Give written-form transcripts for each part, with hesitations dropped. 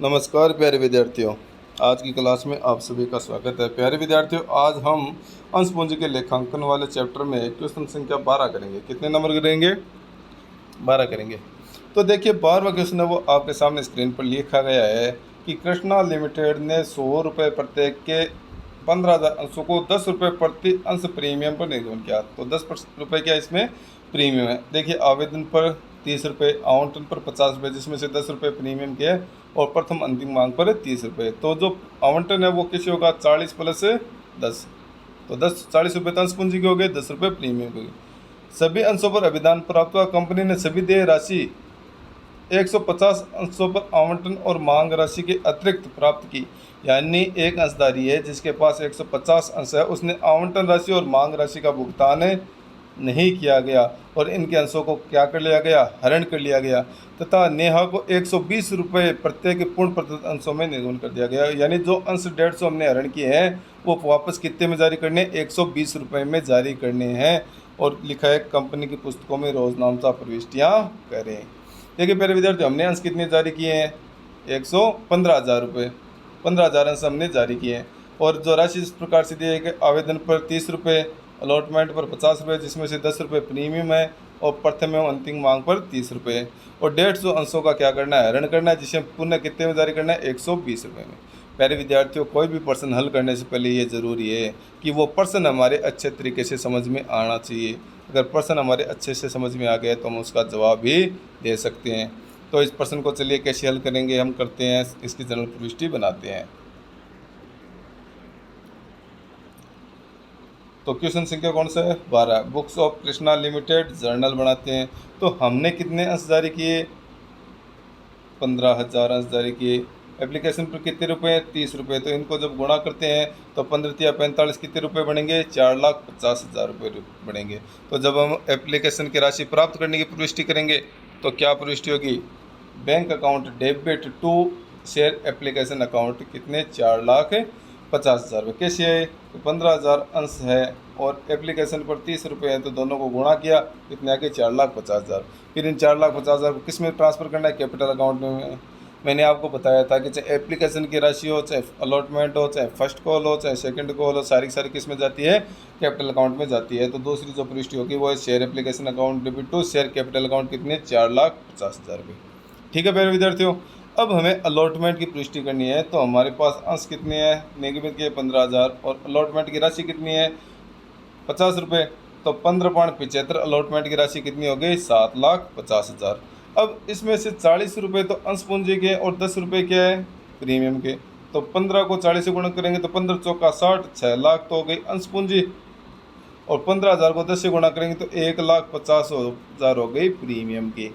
नमस्कार प्यारे विद्यार्थियों, आज की क्लास में आप सभी का स्वागत है। प्यारे विद्यार्थियों, आज हम अंश पूंजी के लेखांकन वाले चैप्टर में क्वेश्चन संख्या 12 करेंगे। कितने नंबर करेंगे? 12 करेंगे। तो देखिए 12वां क्वेश्चन है वो आपके सामने स्क्रीन पर लिखा गया है कि कृष्णा लिमिटेड ने 100 रुपये प्रत्येक के 15,000 अंशों को 10 रुपये प्रति अंश प्रीमियम पर निगमन किया। तो 10 रुपये क्या इसमें प्रीमियम है। देखिए आवेदन पर 30 रुपये, आवंटन पर 50 रुपये, जिसमें से 10 रुपये प्रीमियम के है और प्रथम अंतिम मांग पर 30 रुपये। तो जो आवंटन है वो किसी होगा 40 प्लस 10, तो 40 रुपये तो अंश पूंजी के हो गए, 10 रुपये प्रीमियम के हो गए। सभी अंशों पर अभिदान प्राप्त हुआ। कंपनी ने सभी देय राशि 150 अंशों पर आवंटन और मांग राशि के अतिरिक्त प्राप्त की। यानी एक अंशधारी है जिसके पास 150 अंश है, उसने आवंटन राशि और मांग राशि का भुगतान नहीं किया गया और इनके अंशों को क्या कर लिया गया? हरण कर लिया गया तथा नेहा को 120 रुपये प्रत्येक पूर्ण प्रतिशत अंशों में निगमन कर दिया गया। यानी जो अंश 150 हमने हरण किए हैं वो वापस कितने में जारी करने? 120 रुपये में जारी करने हैं। और लिखा है कंपनी की पुस्तकों में रोजनामचा प्रविष्टियाँ करें। देखिए प्यारे विद्यार्थी, हमने अंश कितने जारी किए हैं? 115,000 रुपये, 15,000 अंश हमने जारी किए हैं। और जो राशि इस प्रकार से दी है कि आवेदन पर 30 रुपये, अलॉटमेंट पर 50 रुपये, जिसमें से 10 रुपये प्रीमियम है, और प्रथम एवं अंतिम मांग पर 30 रुपये, और 150 अंशों का क्या करना है? हरण करना है, जिसे पुनः कितने में जारी करना है? 120 रुपये में। प्यारे विद्यार्थियों, कोई भी प्रश्न हल करने से पहले ये ज़रूरी है कि वो प्रश्न हमारे अच्छे तरीके से समझ में आना चाहिए। अगर प्रश्न हमारे अच्छे से समझ में आ गया तो हम उसका जवाब भी दे सकते हैं। तो इस प्रश्न को चलिए कैसे हल करेंगे हम करते हैं, इसकी जनरल प्रविष्टि बनाते हैं। तो क्वेश्चन संख्या कौन सा है? 12। Books of Krishna limited journal बनाते हैं। तो हमने कितने अंश जारी किए? 15,000 अंश जारी किए। एप्लीकेशन पर कितने रुपए हैं? 30 रुपये। तो इनको जब गुणा करते हैं तो 15 या 45 कितने रुपये बनेंगे? 4,50,000 रुपये बनेंगे। तो जब हम एप्लीकेशन की राशि प्राप्त करने की प्रविष्टि करेंगे तो क्या प्रविष्टि होगी? Bank account debit to share application account कितने? 4,50,000 रुपये। कैसे है? तो 15,000 अंश है और एप्लीकेशन पर 30 रुपये है, तो दोनों को गुणा किया, कितने आ गए? 4,50,000। फिर इन 4,50,000 को किस में ट्रांसफ़र करना है? कैपिटल अकाउंट में। मैंने आपको बताया था कि चाहे एप्लीकेशन की राशि हो, चाहे अलॉटमेंट हो, चाहे फर्स्ट कॉल हो, चाहे सेकंड कॉल हो, सारी किस में जाती है? कैपिटल अकाउंट में जाती है। तो दूसरी जो प्रविष्टि होगी वो है share application account debit to share capital account कितने? 4,50,000 रुपये। ठीक है प्यारे विद्यार्थियों, अब हमें अलॉटमेंट की पुष्टि करनी है। तो हमारे पास अंश कितने हैं? निगमित के 15,000 और अलॉटमेंट की राशि कितनी है? 50 रुपये। तो 15.75 अलॉटमेंट की राशि कितनी हो गई? 7,50,000। अब इसमें से 40 रुपये तो अंश पूंजी के और 10 रुपये क्या है? प्रीमियम के। तो 15 को 40 से गुणा करेंगे तो 15 चौका 60, 6 लाख तो हो गई अंश पूंजी, और 15,000 को 10 से गुणा करेंगे तो 1,50,000 हो गई प्रीमियम की।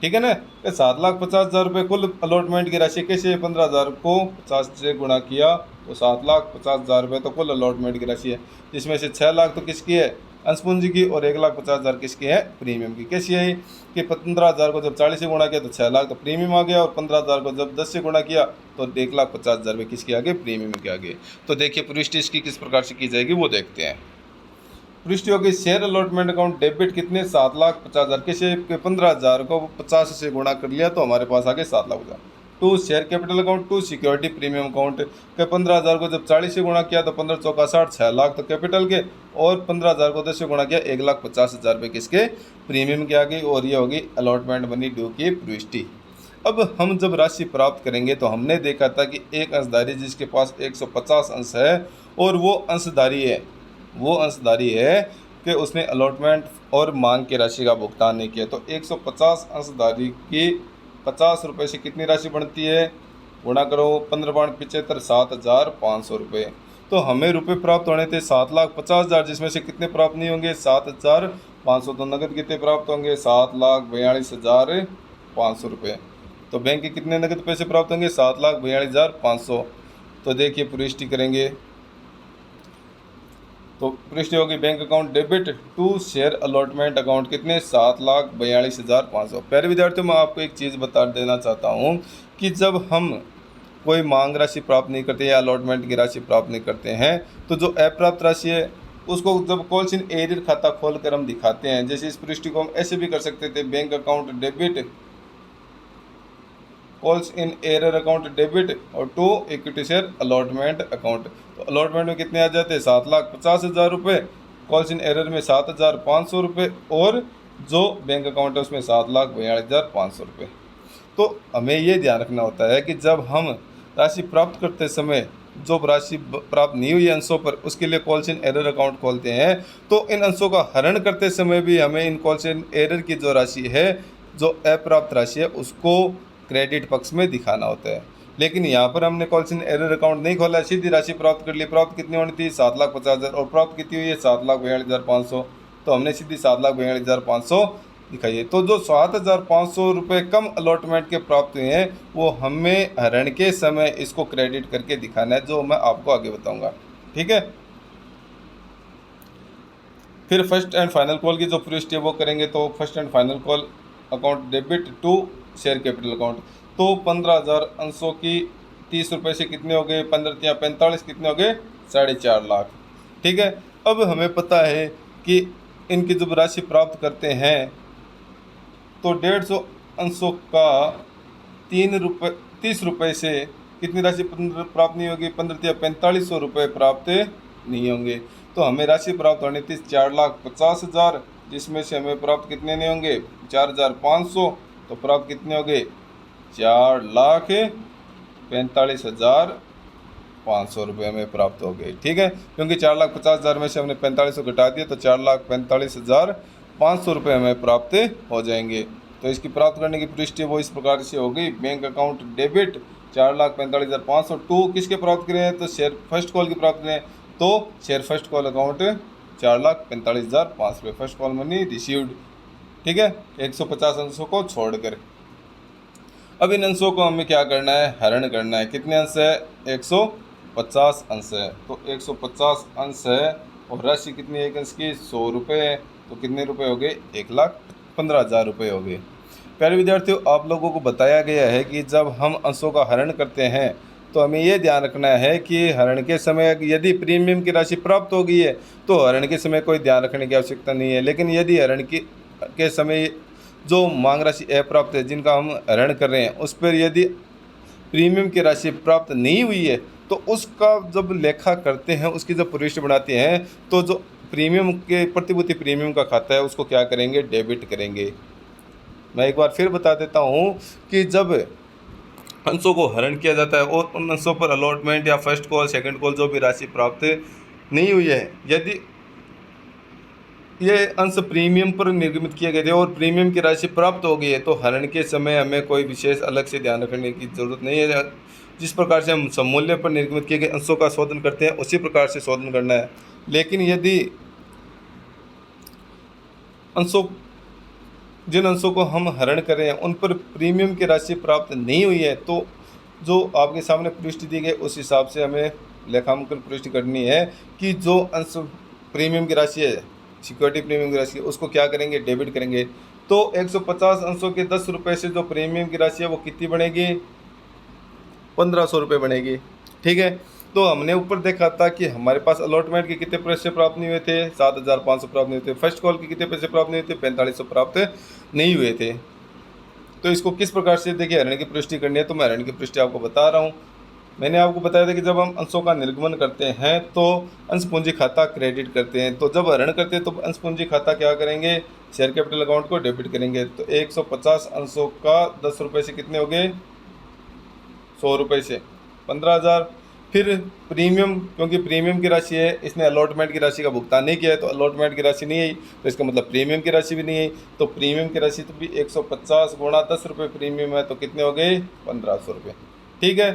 ठीक है ना? 7,50,000 रुपये कुल अलॉटमेंट की राशि। कैसे? 15,000 को 50 से गुणा किया तो 7,50,000 रुपये तो कुल अलॉटमेंट की राशि है, जिसमें से 6 लाख तो किसकी है? अंश पूंजी की, और 1,50,000 किसकी है? प्रीमियम की। कैसी है कि 15,000 को जब 40 से गुणा किया तो 6 लाख तो प्रीमियम आ गया, और 15,000 को जब 10 से गुणा किया तो 1,50,000 रुपये किसके आगे? प्रीमियम के आगे। तो देखिए प्रविष्टि इसकी किस प्रकार से की जाएगी वो देखते हैं। प्रविष्टि होगी शेयर अलॉटमेंट अकाउंट डेबिट कितने? 7,50,000। किसे? 15,000 को 50 से गुणा कर लिया तो हमारे पास आ गए 7,50,000। To share capital account to security premium account के 15,000 को जब 40 से गुणा किया तो 15 चौका 60, 6 लाख तो कैपिटल के, और 15,000 को 10 से गुणा किया 1,50,000 रुपये किसके? प्रीमियम के आगे। और ये होगी अलॉटमेंट मनी ड्यू की प्रविष्टि। अब हम जब राशि प्राप्त करेंगे तो हमने देखा था कि एक अंशधारी जिसके पास 150 अंश है और वो अंशधारी है कि उसने अलॉटमेंट और मांग की राशि का भुगतान नहीं किया। तो 150 अंशधारी की 50 रुपये से कितनी राशि बनती है? गुणा करो 15.75, 7,500 रुपये। तो हमें रुपये प्राप्त होने थे 7,50,000, जिसमें से कितने प्राप्त नहीं होंगे? 7,500। तो नगद कितने प्राप्त होंगे? 7,42,500 रुपये। तो बैंक के कितने नगद पैसे प्राप्त होंगे? 7,42,500। तो देखिए प्रविष्टि करेंगे तो प्रविष्टि होगी bank account debit to share allotment account कितने? 7,42,500। प्यारे विद्यार्थियों, मैं आपको एक चीज़ बता देना चाहता हूँ कि जब हम कोई मांग राशि प्राप्त नहीं करते या अलॉटमेंट की राशि प्राप्त नहीं करते हैं तो जो अप्राप्त राशि है उसको जब कॉल्स इन एरियर खाता खोल कर हम दिखाते हैं, जैसे इस प्रविष्टि को हम ऐसे भी कर सकते थे, bank account debit calls in error account debit और 2 इक्विटी शेयर अलॉटमेंट अकाउंट। तो अलॉटमेंट में कितने आ जाते हैं 7,50,000 रुपये, कॉल्स इन एरर में 7,500 रुपये और जो बैंक अकाउंट है उसमें 7,42,500 रुपये। तो हमें ये ध्यान रखना होता है कि जब हम राशि प्राप्त करते समय जो राशि प्राप्त नहीं हुई अंशों पर उसके लिए कॉल्स इन एरर अकाउंट खोलते हैं, तो इन अंशों का हरण करते समय भी हमें इन कॉल्स इन एरर की जो राशि है, जो अप्राप्त राशि है, उसको क्रेडिट पक्ष में दिखाना होता है। लेकिन यहाँ पर हमने कॉल्स इन एरर अकाउंट नहीं खोला, सीधी राशि प्राप्त कर ली। प्राप्त कितनी होनी थी 7,50,000 और प्राप्त कितनी हुई है 7,42,500, तो हमने सीधी 7,42,500 दिखाई है। तो जो 7,500 रुपये कम अलॉटमेंट के प्राप्त हुए हैं वो हमें हरण के समय इसको क्रेडिट करके दिखाना है, जो मैं आपको आगे बताऊंगा। ठीक है, फिर फर्स्ट एंड फाइनल कॉल की जो प्रविष्टि है वो करेंगे। तो first and final call account debit to share capital account, तो 15,000 अंशों की 30 रुपये से कितने हो गए 15 × 45 कितने हो गए 4.5 लाख। ठीक है, अब हमें पता है कि इनकी जब राशि प्राप्त करते हैं तो 150 अंशों का 30 रुपये से कितनी राशि प्राप्त नहीं होगी 15 × 4500 रुपये प्राप्त नहीं होंगे। तो हमें राशि प्राप्त होनी थी 4,50,000, जिसमें से हमें प्राप्त कितने नहीं होंगे 4,500, तो प्राप्त कितने हो गए 4,45,500 रुपये हमें प्राप्त हो गए। ठीक है, क्योंकि 4,50,000 में से हमने 4500 घटा दिया तो 4,45,500 रुपये हमें प्राप्त हो जाएंगे। तो इसकी प्राप्त करने की प्रविष्टि वो इस प्रकार से हो गई। बैंक अकाउंट डेबिट 4,45,500 टू किसके प्राप्त करें तो शेयर फर्स्ट कॉल की प्राप्त करें, तो शेयर फर्स्ट कॉल अकाउंट 4,45,500 रुपये फर्स्ट कॉल मनी रिसीव्ड। ठीक है, 150 अंशों को छोड़कर। अब इन अंशों को हमें क्या करना है हरण करना है। कितने अंश है 150 अंश है, तो 150 अंश है और राशि कितनी है एक अंश की 100 रुपये है, तो कितने रुपए हो गए 1,15,000 रुपये हो गए। प्यारे विद्यार्थियों, आप लोगों को बताया गया है कि जब हम अंशों का हरण करते हैं तो हमें यह ध्यान रखना है कि हरण के समय यदि प्रीमियम की राशि प्राप्त हो गई है तो हरण के समय कोई ध्यान रखने की आवश्यकता नहीं है। लेकिन यदि हरण के समय जो मांग राशि अप्राप्त है जिनका हम हरण कर रहे हैं उस पर यदि प्रीमियम की राशि प्राप्त नहीं हुई है तो उसका जब लेखा करते हैं उसकी जब प्रविष्टि बनाते हैं तो जो प्रीमियम के प्रतिभूति प्रीमियम का खाता है उसको क्या करेंगे डेबिट करेंगे। मैं एक बार फिर बता देता हूँ कि जब अंशों को हरण किया जाता है और उन अंशों पर अलॉटमेंट या फर्स्ट कॉल सेकंड कॉल जो भी राशि प्राप्त नहीं हुई है, यदि ये अंश प्रीमियम पर निर्गमित किए गए थे और प्रीमियम की राशि प्राप्त हो गई है तो हरण के समय हमें कोई विशेष अलग से ध्यान रखने की ज़रूरत नहीं है। जिस प्रकार से हम सममूल्य पर निर्गमित किए गए अंशों का शोधन करते हैं उसी प्रकार से शोधन करना है। लेकिन यदि जिन अंशों को हम हरण कर रहे हैं उन पर प्रीमियम की राशि प्राप्त नहीं हुई है तो जो आपके सामने प्रविष्टि दी गई उस हिसाब से हमें लेखांकन प्रविष्टि करनी है कि जो अंश प्रीमियम की राशि है सिक्योरिटी प्रीमियम की राशि उसको क्या करेंगे डेबिट करेंगे। तो 150 अंशों के 10 रुपये से जो प्रीमियम की राशि है वो कितनी बनेगी 1,500 रुपये बनेगी। ठीक है, तो हमने ऊपर देखा था कि हमारे पास अलॉटमेंट के कितने पैसे प्राप्त नहीं हुए थे 7,500 प्राप्त नहीं हुए थे, फर्स्ट कॉल के कितने पैसे प्राप्त नहीं हुए थे 4500 प्राप्त नहीं हुए थे। तो इसको किस प्रकार से देखिए हरण की पुष्टि करनी है, तो मैं हरण की पुष्टि आपको बता रहा हूँ। मैंने आपको बताया था कि जब हम अंशों का निर्गमन करते हैं तो अंश पूंजी खाता क्रेडिट करते हैं, तो जब हरण करते हैं तो अंश पूंजी खाता क्या करेंगे शेयर कैपिटल अकाउंट को डेबिट करेंगे। तो 150 अंशों का 10 रुपये से कितने हो गए 100 रुपये से 15,000। फिर प्रीमियम, क्योंकि प्रीमियम की राशि है इसने अलॉटमेंट की राशि का भुगतान नहीं किया है तो अलॉटमेंट की राशि नहीं आई, तो इसका मतलब प्रीमियम की राशि भी नहीं आई। तो प्रीमियम की राशि तो भी 150 गुणा 10 रुपये प्रीमियम है तो कितने हो गए 1,500 रुपये। ठीक है,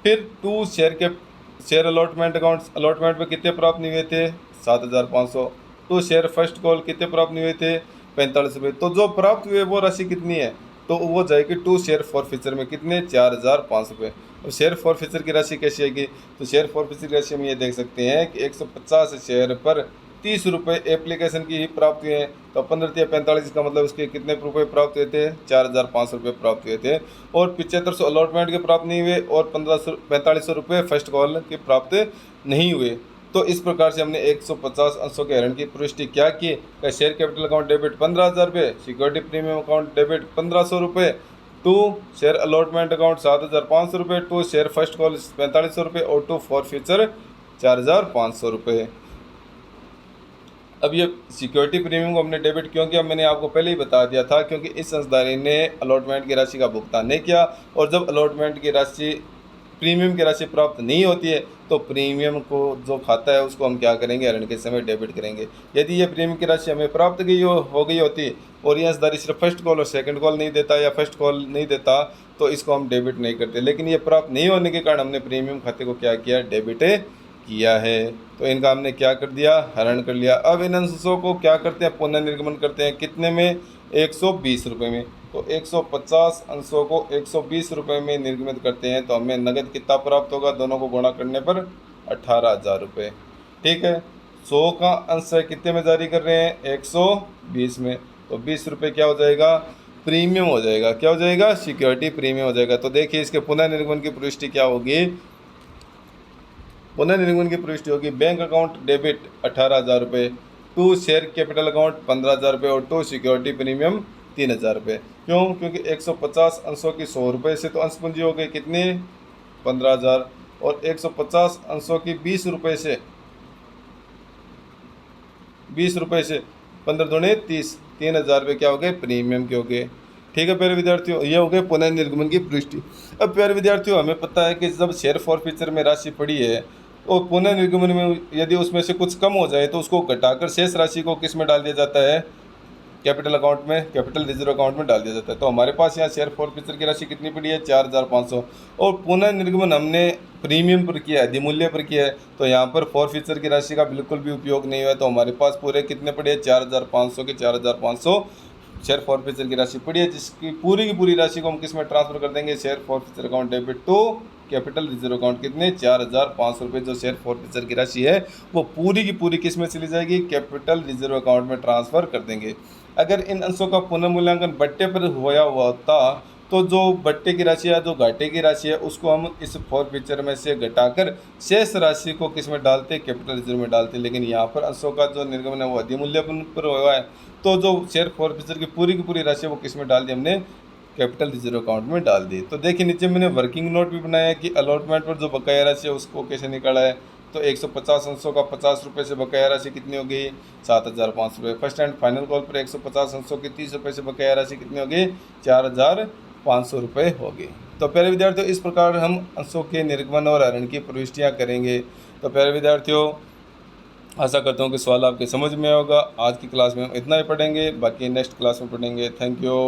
फिर to share allotment accounts, allotment पे कितने प्राप्त नहीं हुए थे 7,500। टू शेयर फर्स्ट कॉल कितने प्राप्त नहीं हुए थे 45 रुपये। तो जो प्राप्त हुए वो राशि कितनी है तो वो जाएगी टू शेयर फॉरफीचर में कितने 4,500 रुपये। अब शेयर फॉरफीचर की राशि कैसी आएगी तो शेयर फॉरफीचर की राशि हम ये देख सकते हैं कि 150 शेयर पर 30 रुपये एप्लीकेशन की ही प्राप्त हुए हैं। तो 15 या 45 का मतलब उसके कितने रुपये प्राप्त हुए थे 4,500 रुपये प्राप्त हुए थे और 7500 अलॉटमेंट के प्राप्त नहीं हुए और 4500 रुपये फर्स्ट कॉल के प्राप्त नहीं हुए। तो इस प्रकार से हमने 150 अंशों के हरण की पुष्टि क्या की। शेयर कैपिटल अकाउंट डेबिट 15,000 रुपये, सिक्योरिटी प्रीमियम अकाउंट डेबिट 1,500 रुपये, टू शेयर अलॉटमेंट अकाउंट 7,500 रुपये, टू शेयर फर्स्ट कॉल 4500 रुपये और टू फॉर फ्यूचर 4,500 रुपये। अब ये सिक्योरिटी प्रीमियम को हमने डेबिट क्यों किया, मैंने आपको पहले ही बता दिया था, क्योंकि इस संस्थानी ने अलॉटमेंट की राशि का भुगतान नहीं किया और जब अलॉटमेंट की राशि प्रीमियम की राशि प्राप्त नहीं होती है तो प्रीमियम को जो खाता है उसको हम क्या करेंगे, ऋण के समय डेबिट करेंगे। यदि ये प्रीमियम की राशि हमें प्राप्त हो गई होती और ये अंशधारी सिर्फ फर्स्ट कॉल और सेकंड कॉल नहीं देता या फर्स्ट कॉल नहीं देता तो इसको हम डेबिट नहीं करते, लेकिन ये प्राप्त नहीं होने के कारण हमने प्रीमियम खाते को क्या किया, डेबिट किया है। तो इनका हमने क्या कर दिया, हरण कर लिया। अब इन अंशों को क्या करते हैं, पुनर्निर्गमन करते हैं। कितने में, 120 रुपये में। तो 150 अंशों को 120 रुपये में निर्गमित करते हैं तो हमें नगद कितना प्राप्त होगा, दोनों को गुणा करने पर 18,000 रुपये। ठीक है, 100 का अंश है कितने में जारी कर रहे हैं, 120 में, तो 20 रुपये क्या हो जाएगा, प्रीमियम हो जाएगा। क्या हो जाएगा, सिक्योरिटी प्रीमियम हो जाएगा। तो देखिए इसके पुनर्निर्गमन की प्रविष्टि क्या होगी, पुनर्निर्गमन की प्रविष्टि होगी बैंक अकाउंट डेबिट 18,000 रुपये, टू शेयर कैपिटल अकाउंट 15,000 रुपये और टू सिक्योरिटी प्रीमियम 3,000 रुपये। क्यों, क्योंकि 150 अंशों की 100 रुपये से तो अंश पूंजी हो गई कितनी, 15,000 और 150 अंशों की 20 रुपये से 15 दूनी 30, 3,000 रुपये क्या हो गए, प्रीमियम के हो गए। ठीक है प्यारे विद्यार्थियों, ये हो गए पुनर्निर्गमन की प्रविष्टि। अब प्यारे विद्यार्थियों, हमें पता है कि जब शेयर फॉरफीचर में राशि पड़ी है और पुनर्निर्गमन में यदि उसमें से कुछ कम हो जाए तो उसको घटाकर शेष राशि को किस में डाल दिया जाता है, कैपिटल अकाउंट में, कैपिटल रिजर्व अकाउंट में डाल दिया जाता है। तो हमारे पास यहाँ शेयर फॉरफीचर की राशि कितनी पड़ी है, 4,500 और पुनर्निर्गमन हमने प्रीमियम पर किया है, अधिमूल्य पर किया है, तो यहाँ पर फॉरफीचर की राशि का बिल्कुल भी उपयोग नहीं हुआ है। तो हमारे पास पूरे कितने पड़े हैं, 4,500 के 4,500 शेयर फॉरफीचर की राशि पड़ी है, जिसकी पूरी की पूरी राशि को हम किस में ट्रांसफर कर देंगे, share forfeiture account debit to capital reserve account. कितने, 4,500 रुपये जो शेयर फॉरफीचर की राशि है वो पूरी की पूरी किस में चली जाएगी, कैपिटल रिजर्व अकाउंट में ट्रांसफर कर देंगे। अगर इन अंशों का पुनर्मूल्यांकन बट्टे पर हुआ होता तो जो बट्टे की राशि है, जो घाटे की राशि है, उसको हम इस फॉरफीचर में से घटाकर शेष राशि को किस में डालते, कैपिटल रिजर्व में डालते। लेकिन यहाँ पर अंशों का जो निर्गमन है वो अधिमूल्य पर हुआ है, तो जो शेयर फॉरफीचर की पूरी राशि है वो किस में डाल दी, हमने कैपिटल रिजर्व अकाउंट में डाल दी। तो देखिए नीचे मैंने वर्किंग नोट भी बनाया है कि अलॉटमेंट पर जो बकाया राशि है उसको कैसे निकाला है। तो 150 अंशों का 50 रुपये से बकाया राशि कितनी हो गई, 7,500 रुपये। फर्स्ट एंड फाइनल कॉल पर 150 अंशों की 30 रुपये से बकाया राशि कितनी होगी, 4,500 रुपये होगी। तो प्यारे विद्यार्थियों, इस प्रकार हम अंशों के निर्गमन और हरण की प्रविष्टियाँ करेंगे। तो प्यारे विद्यार्थियों, आशा करता हूँ कि सवाल आपके समझ में होगा। आज की क्लास में हम इतना ही पढ़ेंगे, बाकी नेक्स्ट क्लास में पढ़ेंगे। Thank you.